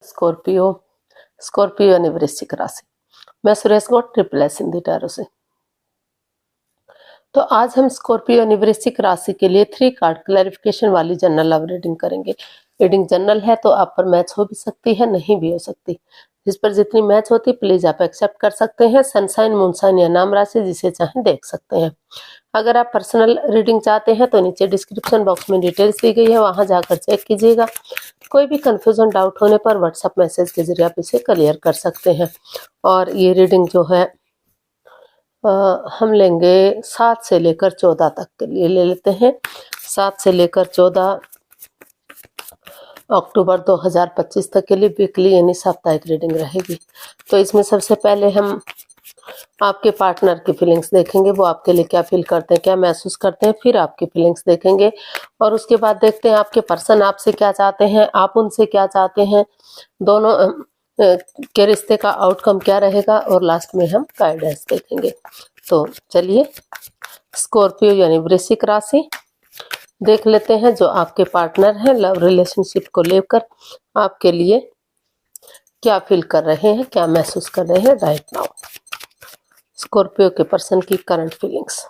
Scorpio Scorpio यानी वृश्चिक राशि। मैं Suresh Gaud triple S Hindi tarot से। तो आज हम स्कॉर्पियो यानी वृश्चिक राशि के लिए 3 कार्ड क्लैरिफिकेशन वाली जनरल लव रीडिंग करेंगे। रीडिंग जनरल है तो आप पर मैच हो भी सकती है, नहीं भी हो सकती। जिस पर जितनी मैच होती प्लीज आप एक्सेप्ट कर सकते हैं। सनसाइन, मूनसाइन या नाम राशि जिसे चाहें देख सकते हैं। अगर आप पर्सनल रीडिंग चाहते हैं तो नीचे डिस्क्रिप्शन बॉक्स में डिटेल्स दी गई है, वहां जाकर चेक कीजिएगा। कोई भी कंफ्यूजन डाउट होने पर व्हाट्सएप मैसेज के जरिए आप इसे क्लियर कर सकते हैं। और ये रीडिंग जो है हम लेंगे 7 से लेकर 14 तक के लिए ले लेते हैं। 7 से लेकर 14 अक्टूबर 2025 तक के लिए वीकली यानी साप्ताहिक रीडिंग रहेगी। तो इसमें सबसे पहले हम आपके पार्टनर की फीलिंग्स देखेंगे, वो आपके लिए क्या फील करते हैं, क्या महसूस करते हैं। फिर आपकी फीलिंग्स देखेंगे और उसके बाद देखते हैं आपके पर्सन आपसे क्या चाहते हैं, आप उनसे क्या चाहते हैं, दोनों के रिश्ते का आउटकम क्या रहेगा। और लास्ट में हम गाइडेंस देखेंगे। तो चलिए स्कॉर्पियो यानी वृश्चिक राशि देख लेते हैं। जो आपके पार्टनर हैं लव रिलेशनशिप को लेकर आपके लिए क्या फील कर रहे हैं, क्या महसूस कर रहे हैं राइट नाउ। स्कॉर्पियो के पर्सन की current feelings.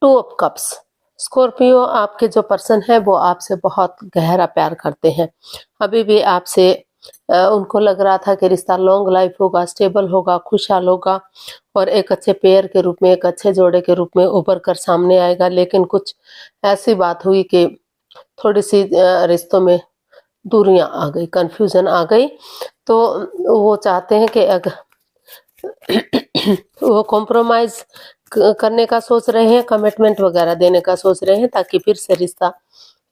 2 of cups. Scorpio आपके जो पर्सन है वो आपसे बहुत गहरा प्यार करते हैं। अभी भी आपसे उनको लग रहा था कि रिश्ता लॉन्ग लाइफ होगा, स्टेबल होगा, खुशहाल होगा और एक अच्छे पेयर के रूप में, एक अच्छे जोड़े के रूप में उभर कर सामने आएगा। लेकिन कुछ ऐसी बात हुई कि थोड़ी सी रिश्तों में दूरियां आ गई, कंफ्यूजन आ गई। तो वो चाहते हैं कि अगर वो कॉम्प्रोमाइज करने का सोच रहे हैं, कमिटमेंट वगैरह देने का सोच रहे हैं, ताकि फिर से रिश्ता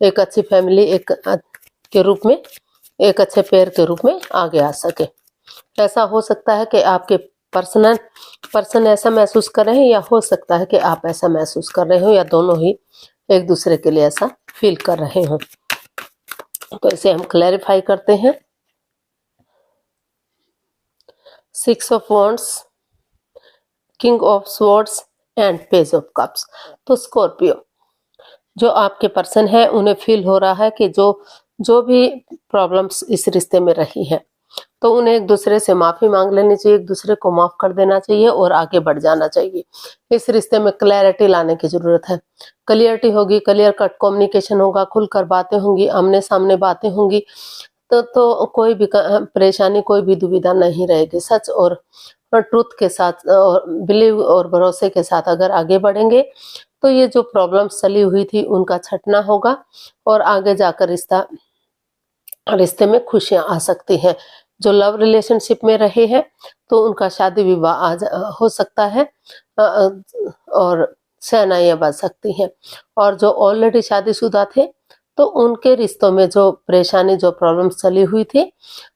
एक अच्छी फैमिली के रूप में, एक अच्छे पेयर के रूप में आगे आ सके। ऐसा हो सकता है कि आपके पर्सन ऐसा महसूस कर रहे हैं, या हो सकता है कि आप ऐसा महसूस कर रहे हो, या दोनों ही एक दूसरे के लिए ऐसा फील कर रहे हो। तो इसे हम क्लैरिफाई करते हैं। 6 of wands, king of swords and page of cups. तो स्कॉर्पियो जो आपके पर्सन है उन्हें फील हो रहा है कि जो भी प्रॉब्लम्स इस रिश्ते में रही है तो उन्हें एक दूसरे से माफी मांग लेनी चाहिए, एक दूसरे को माफ कर देना चाहिए और आगे बढ़ जाना चाहिए। इस रिश्ते में क्लैरिटी लाने की जरूरत है। क्लियरिटी होगी, क्लियर कट कम्युनिकेशन होगा, खुलकर बातें होंगी, आमने सामने बातें होंगी, तो कोई भी परेशानी, कोई भी दुविधा नहीं रहेगी। सच और ट्रुथ के साथ और बिलीव और भरोसे के साथ अगर आगे बढ़ेंगे तो ये जो प्रॉब्लम्स चली हुई थी उनका छटना होगा और आगे जाकर रिश्ते में खुशियां आ सकती हैं। जो लव रिलेशनशिप में रहे हैं तो उनका शादी विवाह आज हो सकता है और शहनाइयां बज सकती हैं। और जो ऑलरेडी शादीशुदा थे तो उनके रिश्तों में जो परेशानी, जो प्रॉब्लम्स चली हुई थी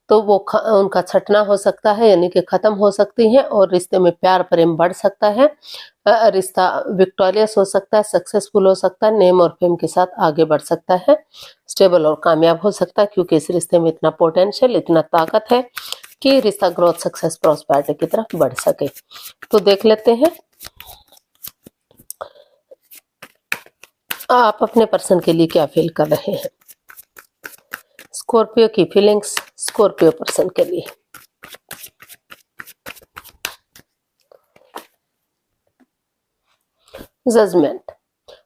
तो वो उनका छटना हो सकता है, यानी कि खत्म हो सकती हैं और रिश्ते में प्यार प्रेम बढ़ सकता है। रिश्ता विक्टोरियस हो सकता है, सक्सेसफुल हो सकता है, नेम और फेम के साथ आगे बढ़ सकता है, स्टेबल और कामयाब हो सकता है, क्योंकि इस रिश्ते में इतना पोटेंशियल, इतना ताकत है कि रिश्ता ग्रोथ, सक्सेस, प्रॉस्पेरिटी की तरफ बढ़ सके। तो देख लेते हैं आप अपने पर्सन के लिए क्या फील कर रहे हैं। स्कॉर्पियो की फीलिंग्स स्कॉर्पियो पर्सन के लिए। जजमेंट।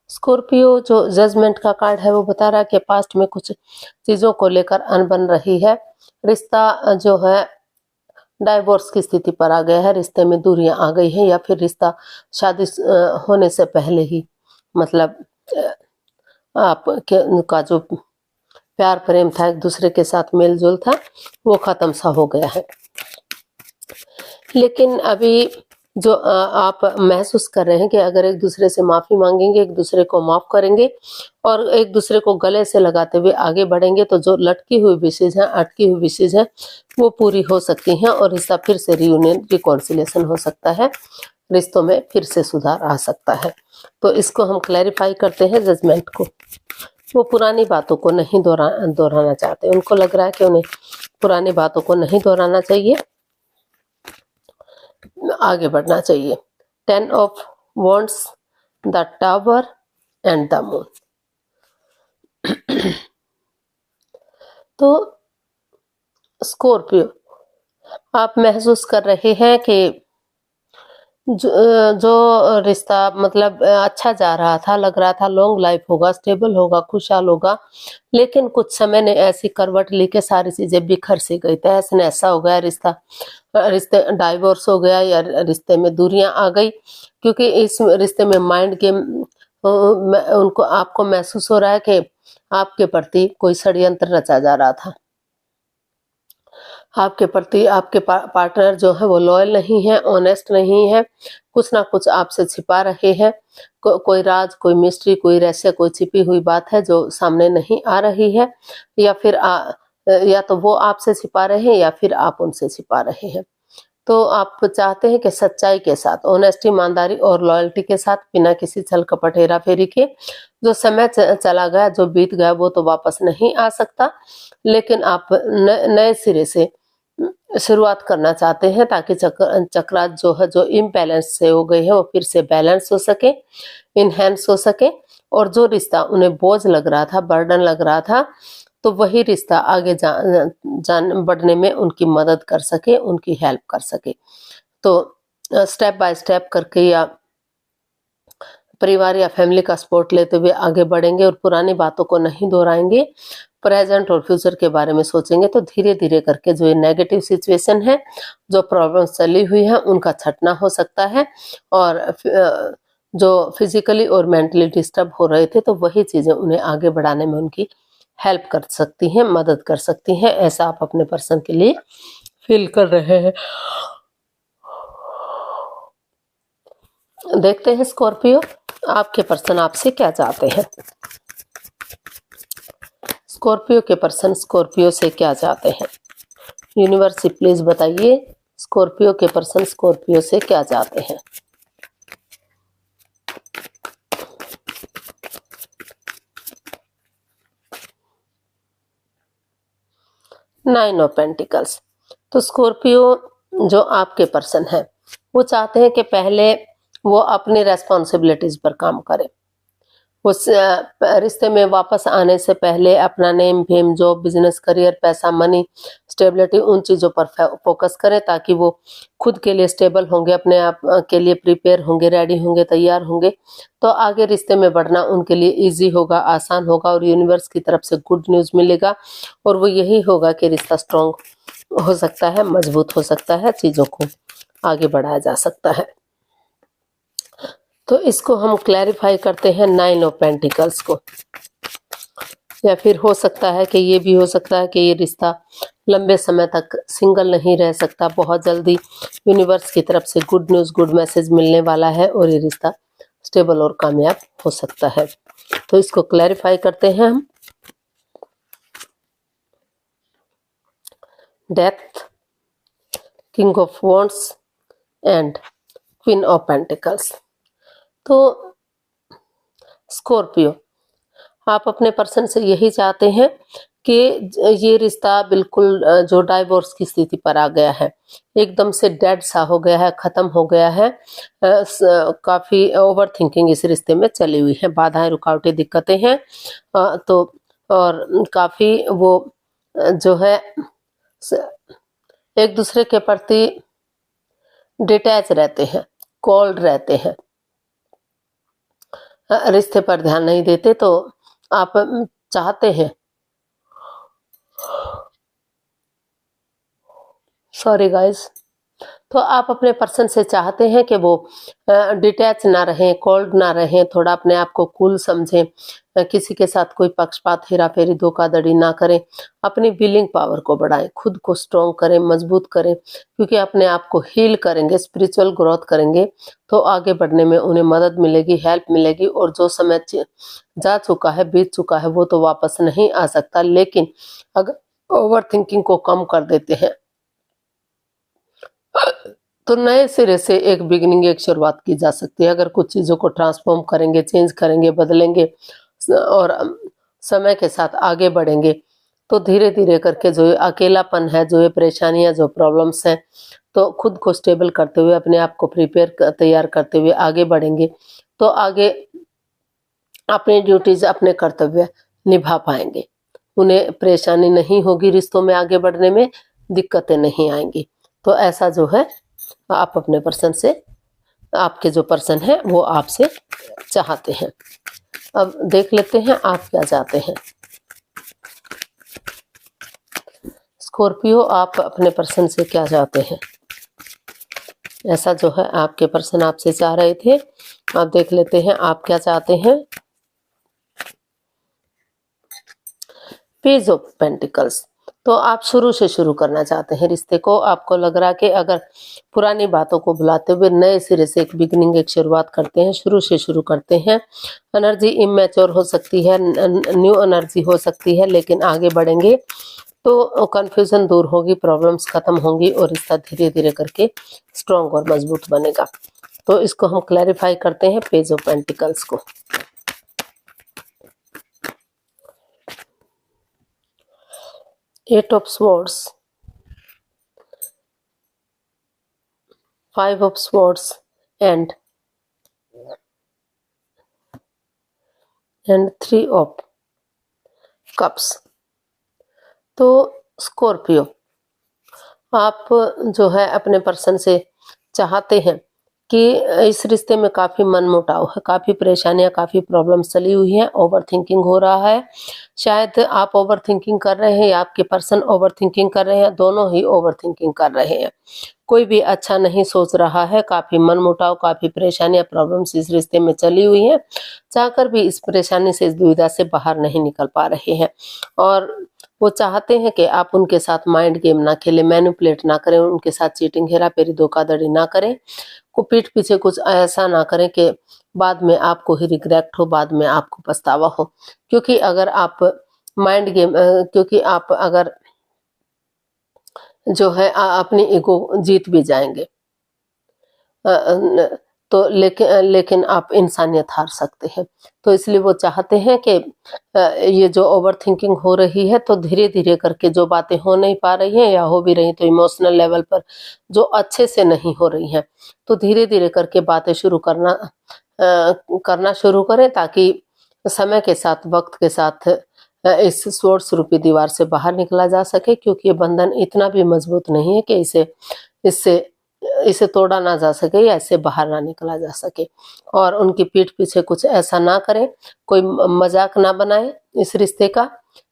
स्कॉर्पियो जो जजमेंट का कार्ड है वो बता रहा है कि पास्ट में कुछ चीजों को लेकर अनबन रही है। रिश्ता जो है डाइवोर्स की स्थिति पर आ गया है, रिश्ते में दूरियां आ गई हैं, या फिर रिश्ता शादी होने से पहले ही, मतलब आपका जो प्यार प्रेम था, एक दूसरे के साथ मेल जोल था, वो खत्म सा हो गया है। लेकिन अभी जो आप महसूस कर रहे हैं कि अगर एक दूसरे से माफी मांगेंगे, एक दूसरे को माफ करेंगे और एक दूसरे को गले से लगाते हुए आगे बढ़ेंगे तो जो लटकी हुई विशेष है, अटकी हुई विशेष है, वो पूरी हो सकती हैं और रिश्ता फिर से रियूनियन, रिकॉन्सिलेशन हो सकता है, रिश्तों में फिर से सुधार आ सकता है। तो इसको हम क्लैरिफाई करते हैं जजमेंट को। वो पुरानी बातों को नहीं दोहराना चाहते। उनको लग रहा है कि उन्हें पुरानी बातों को नहीं दोहराना चाहिए, आगे बढ़ना चाहिए। 10 of wands, the tower and the moon. तो स्कॉर्पियो, आप महसूस कर रहे हैं कि जो रिश्ता मतलब अच्छा जा रहा था, लग रहा था लॉन्ग लाइफ होगा, स्टेबल होगा, खुशहाल होगा, लेकिन कुछ समय ने ऐसी करवट ली कि सारी चीज़ें बिखर सी गई, तहस-नहसा हो गया रिश्ता। रिश्ते डाइवोर्स हो गया या रिश्ते में दूरियां आ गई, क्योंकि इस रिश्ते में माइंड गेम उनको आपको महसूस हो रहा है कि आपके प्रति कोई षड्यंत्र रचा जा रहा था। आपके प्रति आपके पार्टनर जो है वो लॉयल नहीं है, ऑनेस्ट नहीं है, कुछ ना कुछ आपसे छिपा रहे हैं। कोई राज, कोई मिस्ट्री, कोई रहस्य, कोई छिपी हुई बात है जो सामने नहीं आ रही है, या फिर या तो वो आपसे छिपा रहे हैं या फिर आप उनसे छिपा रहे हैं। तो आप चाहते हैं कि सच्चाई के साथ, ऑनेस्टी, ईमानदारी और लॉयल्टी के साथ, बिना किसी छल कपट, हेरा फेरी के, जो समय चला गया, जो बीत गया, वो तो वापस नहीं आ सकता, लेकिन आप नए सिरे से शुरुआत करना चाहते हैं, ताकि चक्रात जो है, जो इम्बैलेंस से हो गए हैं, वो फिर से बैलेंस हो सके, इनहेंस हो सके, और जो रिश्ता उन्हें बोझ लग रहा था, बर्डन लग रहा था, तो वही रिश्ता आगे जान बढ़ने में उनकी मदद कर सके, उनकी हेल्प कर सके। तो स्टेप बाय स्टेप करके या परिवार या फैमिली का सपोर्ट लेते हुए आगे बढ़ेंगे और पुरानी बातों को नहीं दोहराएंगे, प्रेजेंट और फ्यूचर के बारे में सोचेंगे, तो धीरे धीरे करके जो ये नेगेटिव सिचुएशन है, जो प्रॉब्लम्स चली हुई है, उनका छटना हो सकता है, और जो फिजिकली और मेंटली डिस्टर्ब हो रहे थे, तो वही चीजें उन्हें आगे बढ़ाने में उनकी हेल्प कर सकती हैं, मदद कर सकती हैं। ऐसा आप अपने पर्सन के लिए फील कर रहे हैं। देखते हैं स्कॉर्पियो, आपके पर्सन आपसे क्या चाहते हैं। स्कॉर्पियो के पर्सन स्कॉर्पियो से क्या चाहते हैं। यूनिवर्स प्लीज बताइए, स्कॉर्पियो के पर्सन स्कॉर्पियो से क्या चाहते हैं। Nine of pentacles. तो स्कॉर्पियो जो आपके पर्सन है, वो चाहते हैं कि पहले वो अपनी रेस्पॉन्सिबिलिटीज पर काम करें। उस रिश्ते में वापस आने से पहले अपना name fame, job, business, career, पैसा, मनी, स्टेबिलिटी, उन चीज़ों पर फोकस करें, ताकि वो खुद के लिए स्टेबल होंगे, अपने आप के लिए प्रिपेयर होंगे, रेडी होंगे, तैयार होंगे, तो आगे रिश्ते में बढ़ना उनके लिए इजी होगा, आसान होगा, और यूनिवर्स की तरफ से गुड न्यूज़ मिलेगा, और वो यही होगा कि रिश्ता स्ट्रॉन्ग हो सकता है, मजबूत हो सकता है, चीज़ों को आगे बढ़ाया जा सकता है। तो इसको हम क्लैरिफाई करते हैं नाइन ऑफ पेंटिकल्स को, या फिर हो सकता है कि ये भी हो सकता है कि ये रिश्ता लंबे समय तक सिंगल नहीं रह सकता, बहुत जल्दी यूनिवर्स की तरफ से गुड न्यूज़, गुड मैसेज मिलने वाला है, और ये रिश्ता स्टेबल और कामयाब हो सकता है। तो इसको क्लैरिफाई करते हैं हम। Death, king of wands and queen of pentacles. तो स्कॉर्पियो, आप अपने पर्सन से यही चाहते हैं कि ये रिश्ता बिल्कुल जो डाइवोर्स की स्थिति पर आ गया है, एकदम से डेड सा हो गया है, ख़त्म हो गया है, काफ़ी ओवर थिंकिंग इस रिश्ते में चली हुई है, बाधाएं, रुकावटें, दिक्कतें हैं, तो और काफ़ी वो जो है एक दूसरे के प्रति डिटैच रहते हैं, कोल्ड रहते हैं, रिश्ते पर ध्यान नहीं देते। तो आप चाहते हैं, सॉरी गाइस, तो आप अपने पर्सन से चाहते हैं कि वो डिटैच ना रहें, कोल्ड ना रहें, थोड़ा अपने आप को कूल समझें, किसी के साथ कोई पक्षपात, हेरा फेरी, धोखाधड़ी ना करें, अपनी विलिंग पावर को बढ़ाएं, खुद को स्ट्रॉन्ग करें, मजबूत करें, क्योंकि अपने आप को हील करेंगे, स्पिरिचुअल ग्रोथ करेंगे, तो आगे बढ़ने में उन्हें मदद मिलेगी, हेल्प मिलेगी, और जो समय जा चुका है, बीत चुका है, वो तो वापस नहीं आ सकता, लेकिन अगर ओवर थिंकिंग को कम कर देते हैं, तो नए सिरे से एक बिगिनिंग, एक शुरुआत की जा सकती है। अगर कुछ चीज़ों को ट्रांसफॉर्म करेंगे, चेंज करेंगे, बदलेंगे, और समय के साथ आगे बढ़ेंगे, तो धीरे धीरे करके जो ये अकेलापन है, जो ये परेशानियां, जो प्रॉब्लम्स हैं, तो खुद को स्टेबल करते हुए, अपने आप को तैयार करते हुए आगे बढ़ेंगे, तो आगे अपनी ड्यूटीज, अपने कर्तव्य निभा पाएंगे। उन्हें परेशानी नहीं होगी, रिश्तों में आगे बढ़ने में दिक्कतें नहीं आएंगी। तो ऐसा जो है आप अपने पर्सन से, आपके जो पर्सन है वो आपसे चाहते हैं। अब देख लेते हैं आप क्या चाहते हैं। स्कॉर्पियो, आप अपने पर्सन से क्या चाहते हैं? ऐसा जो है आपके पर्सन आपसे चाह रहे थे। आप देख लेते हैं आप क्या चाहते हैं। पेज ऑफ पेंटिकल्स, तो आप शुरू से शुरू करना चाहते हैं रिश्ते को। आपको लग रहा है कि अगर पुरानी बातों को भुलाते हुए नए सिरे से एक बिगनिंग, एक शुरुआत करते हैं, शुरू से शुरू करते हैं। एनर्जी इमेच्योर हो सकती है, न्यू एनर्जी हो सकती है, लेकिन आगे बढ़ेंगे तो कंफ्यूजन दूर होगी, प्रॉब्लम्स खत्म होंगी और रिश्ता धीरे धीरे करके स्ट्रॉन्ग और मजबूत बनेगा। तो इसको हम क्लैरिफाई करते हैं पेज ऑफ पेंटिकल्स को। Eight of swords, 5 of swords and 3 of cups। तो स्कॉर्पियो, आप जो है अपने पर्सन से चाहते हैं कि इस रिश्ते में काफ़ी मनमुटाव है, काफ़ी परेशानियां, काफ़ी प्रॉब्लम्स चली हुई हैं, ओवर थिंकिंग हो रहा है। शायद आप ओवर थिंकिंग कर रहे हैं या आपके पर्सन ओवर थिंकिंग कर रहे हैं, दोनों ही ओवर थिंकिंग कर रहे हैं। कोई भी अच्छा नहीं सोच रहा है, काफ़ी मनमुटाव, काफ़ी परेशानियां, प्रॉब्लम्स इस रिश्ते में चली हुई हैं। चाहकर भी इस परेशानी से, इस दुविधा से बाहर नहीं निकल पा रहे हैं और वो चाहते हैं कि आप उनके साथ माइंड गेम ना खेलें, मैनिपुलेट ना करें, उनके साथ चीटिंग, हेराफेरी, धोखाधड़ी ना करें, को पीठ पीछे कुछ ऐसा ना करें कि बाद में आपको ही रिग्रेट हो, बाद में आपको पछतावा हो। क्योंकि अगर आप माइंड गेम, क्योंकि आप अगर जो है अपनी ईगो जीत भी जाएंगे तो लेकिन आप इंसानियत हार सकते हैं। तो इसलिए वो चाहते हैं कि ये जो ओवर थिंकिंग हो रही है, तो धीरे धीरे करके जो बातें हो नहीं पा रही हैं या हो भी रही तो इमोशनल लेवल पर जो अच्छे से नहीं हो रही हैं, तो धीरे धीरे करके बातें करना शुरू करें, ताकि समय के साथ, वक्त के साथ इस सोर्स रूपी दीवार से बाहर निकला जा सके। क्योंकि ये बंधन इतना भी मजबूत नहीं है कि इससे इसे तोड़ा ना जा सके या इससे बाहर ना निकला जा सके। और उनकी पीठ पीछे कुछ ऐसा ना करें, कोई मजाक ना बनाए इस रिश्ते का,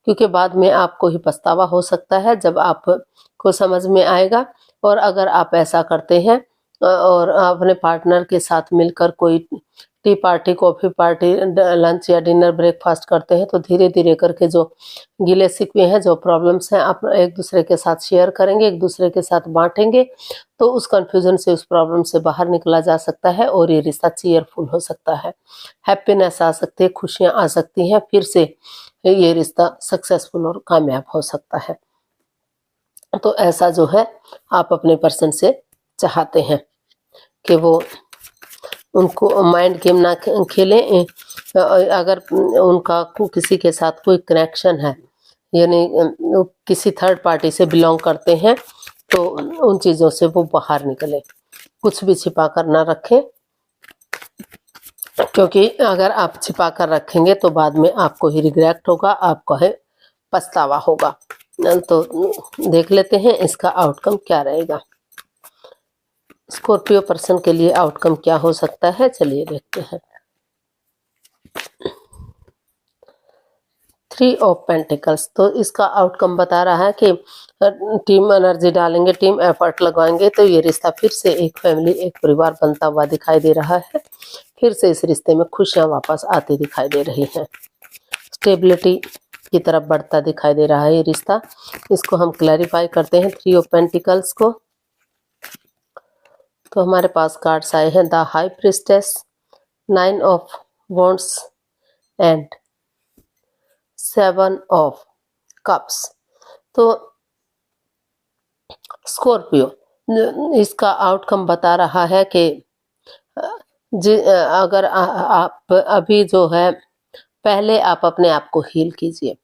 क्योंकि बाद में आपको ही पछतावा हो सकता है जब आपको समझ में आएगा। और अगर आप ऐसा करते हैं और अपने पार्टनर के साथ मिलकर कोई T party, coffee party, lunch या डिनर, ब्रेकफास्ट करते हैं, तो धीरे धीरे करके जो गिले शिकवे हैं, जो प्रॉब्लम्स हैं, आप एक दूसरे के साथ शेयर करेंगे, एक दूसरे के साथ बांटेंगे, तो उस कंफ्यूजन से, उस प्रॉब्लम से बाहर निकला जा सकता है और ये रिश्ता चीयरफुल हो सकता है, हैप्पीनेस आ सकती है, खुशियां आ सकती हैं, फिर से ये रिश्ता सक्सेसफुल और कामयाब हो सकता है। तो ऐसा जो है आप अपने पर्सन से चाहते हैं कि वो उनको माइंड गेम ना खेलें। अगर उनका किसी के साथ कोई कनेक्शन है, यानी किसी थर्ड पार्टी से बिलोंग करते हैं, तो उन चीज़ों से वो बाहर निकले, कुछ भी छिपा कर ना रखें। क्योंकि अगर आप छिपा कर रखेंगे तो बाद में आपको ही रिग्रेट होगा, आपको ही पछतावा होगा। तो देख लेते हैं इसका आउटकम क्या रहेगा। स्कॉर्पियो पर्सन के लिए आउटकम क्या हो सकता है, चलिए देखते हैं। 3 ऑफ पेंटिकल्स, तो इसका आउटकम बता रहा है कि टीम एनर्जी डालेंगे, टीम एफर्ट लगवाएंगे, तो ये रिश्ता फिर से एक फैमिली, एक परिवार बनता हुआ दिखाई दे रहा है। फिर से इस रिश्ते में खुशियां वापस आती दिखाई दे रही हैं, स्टेबिलिटी की तरफ बढ़ता दिखाई दे रहा है ये रिश्ता। इसको हम क्लैरिफाई करते हैं 3 ऑफ पेंटिकल्स को। तो हमारे पास कार्ड्स आए हैं the high priestess, 9 of wands and 7 of cups. तो स्कॉर्पियो, इसका आउटकम बता रहा है कि अगर आप अभी जो है, पहले आप अपने आप को हील कीजिए।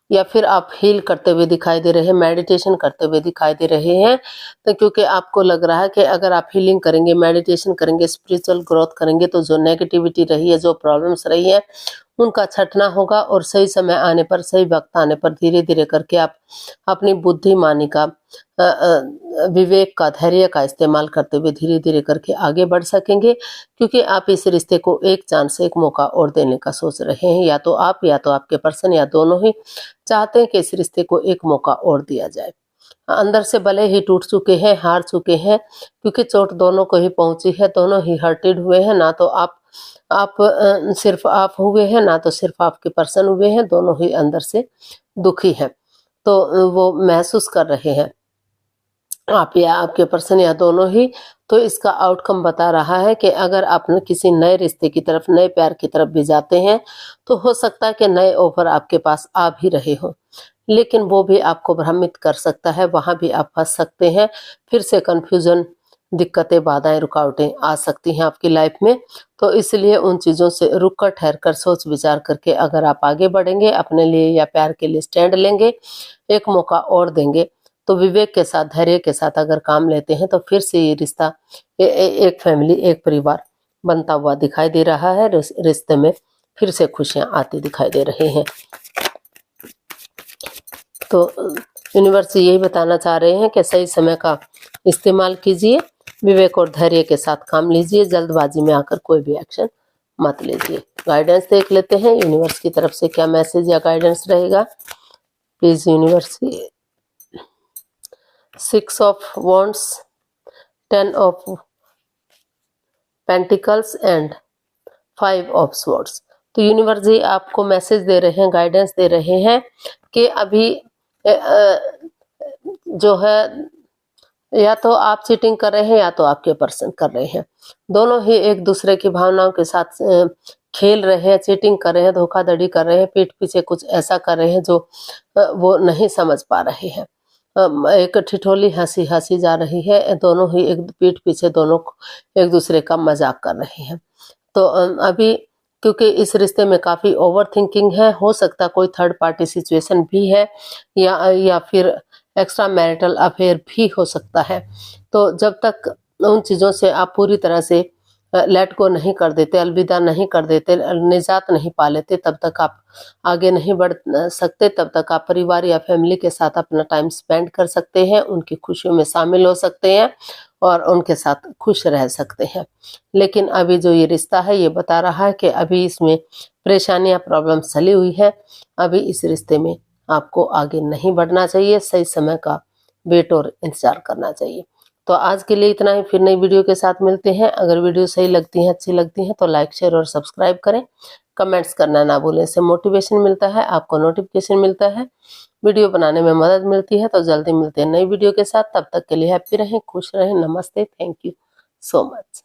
या फिर आप हील करते हुए दिखाई दे रहे हैं, मेडिटेशन करते हुए दिखाई दे रहे हैं। तो क्योंकि आपको लग रहा है कि अगर आप हीलिंग करेंगे, मेडिटेशन करेंगे, स्पिरिचुअल ग्रोथ करेंगे तो जो नेगेटिविटी रही है, जो प्रॉब्लम्स रही है, उनका छँटना होगा और सही समय आने पर, सही वक़्त आने पर धीरे-धीरे करके आप अपनी बुद्धिमानी का, विवेक का, धैर्य का इस्तेमाल करते हुए धीरे-धीरे करके आगे बढ़ सकेंगे, क्योंकि आप इस रिश्ते को एक चांस, एक मौका और देने का सोच रहे हैं। या तो आप या तो आपके पर्सन या दोनों ही चाहते हैं कि इस रिश्ते को एक मौका और दिया जाए। अंदर से भले ही टूट चुके हैं, हार चुके हैं, क्योंकि चोट दोनों को ही पहुँची है, दोनों ही हर्टेड हुए हैं। ना तो आप सिर्फ़ आप हुए हैं, ना तो सिर्फ़ आपके पर्सन हुए हैं, दोनों ही अंदर से दुखी हैं। तो वो महसूस कर रहे हैं, आप या आपके पर्सन या दोनों ही। तो इसका आउटकम बता रहा है कि अगर आप न किसी नए रिश्ते की तरफ, नए प्यार की तरफ भी जाते हैं, तो हो सकता है कि नए ऑफ़र आपके पास आ भी रहे हों, लेकिन वो भी आपको भ्रमित कर सकता है, वहाँ भी आप फँस सकते हैं। फिर से कन्फ्यूज़न, दिक्कतें, बाधाएँ, रुकावटें आ सकती हैं आपकी लाइफ़ में। तो इसलिए उन चीज़ों से रुक कर, ठहर कर, सोच विचार करके अगर आप आगे बढ़ेंगे, अपने लिए या प्यार के लिए स्टैंड लेंगे, एक मौका और देंगे, तो विवेक के साथ, धैर्य के साथ अगर काम लेते हैं, तो फिर से ये रिश्ता, एक फैमिली, एक परिवार बनता हुआ दिखाई दे रहा है। रिश्ते में फिर से खुशियाँ आती दिखाई दे रही हैं। तो यूनिवर्स यही बताना चाह रहे हैं कि सही समय का इस्तेमाल कीजिए, विवेक और धैर्य के साथ काम लीजिए, जल्दबाजी में आकर कोई भी एक्शन मत लीजिए। गाइडेंस देख लेते हैं यूनिवर्स की तरफ से क्या मैसेज या गाइडेंस रहेगा। Please universe. 6 of wands, 10 of pentacles and 5 of swords. तो यूनिवर्स जी आपको मैसेज दे रहे हैं, गाइडेंस दे रहे हैं कि अभी जो है, या तो आप चीटिंग कर रहे हैं या तो आपके पर्सन कर रहे हैं। दोनों ही एक दूसरे की भावनाओं के साथ खेल रहे हैं, चीटिंग कर रहे हैं, धोखाधड़ी कर रहे हैं, पीठ पीछे कुछ ऐसा कर रहे हैं जो वो नहीं समझ पा रहे हैं। एक ठिठोली हंसी हंसी जा रही है, दोनों ही एक पीठ पीछे दोनों एक दूसरे का मजाक कर रहे हैं। तो अभी क्योंकि इस रिश्ते में काफ़ी ओवर थिंकिंग है, हो सकता कोई थर्ड पार्टी सिचुएशन भी है, या फिर एक्स्ट्रा मैरिटल अफेयर भी हो सकता है। तो जब तक उन चीज़ों से आप पूरी तरह से लेट गो नहीं कर देते, अलविदा नहीं कर देते, निजात नहीं पा लेते, तब तक आप आगे नहीं बढ़ सकते। तब तक आप परिवार या फैमिली के साथ अपना टाइम स्पेंड कर सकते हैं, उनकी खुशियों में शामिल हो सकते हैं और उनके साथ खुश रह सकते हैं। लेकिन अभी जो ये रिश्ता है, ये बता रहा है कि अभी इसमें परेशानियां, प्रॉब्लम चली हुई है। अभी इस रिश्ते में आपको आगे नहीं बढ़ना चाहिए, सही समय का वेट और इंतजार करना चाहिए। तो आज के लिए इतना ही, फिर नई वीडियो के साथ मिलते हैं। अगर वीडियो सही लगती है, अच्छी लगती है तो लाइक, शेयर और सब्सक्राइब करें। कमेंट्स करना ना भूलें, इससे मोटिवेशन मिलता है, आपको नोटिफिकेशन मिलता है, वीडियो बनाने में मदद मिलती है। तो जल्दी मिलते हैं नई वीडियो के साथ, तब तक के लिए हैप्पी रहें, खुश रहें। नमस्ते, थैंक यू सो मच।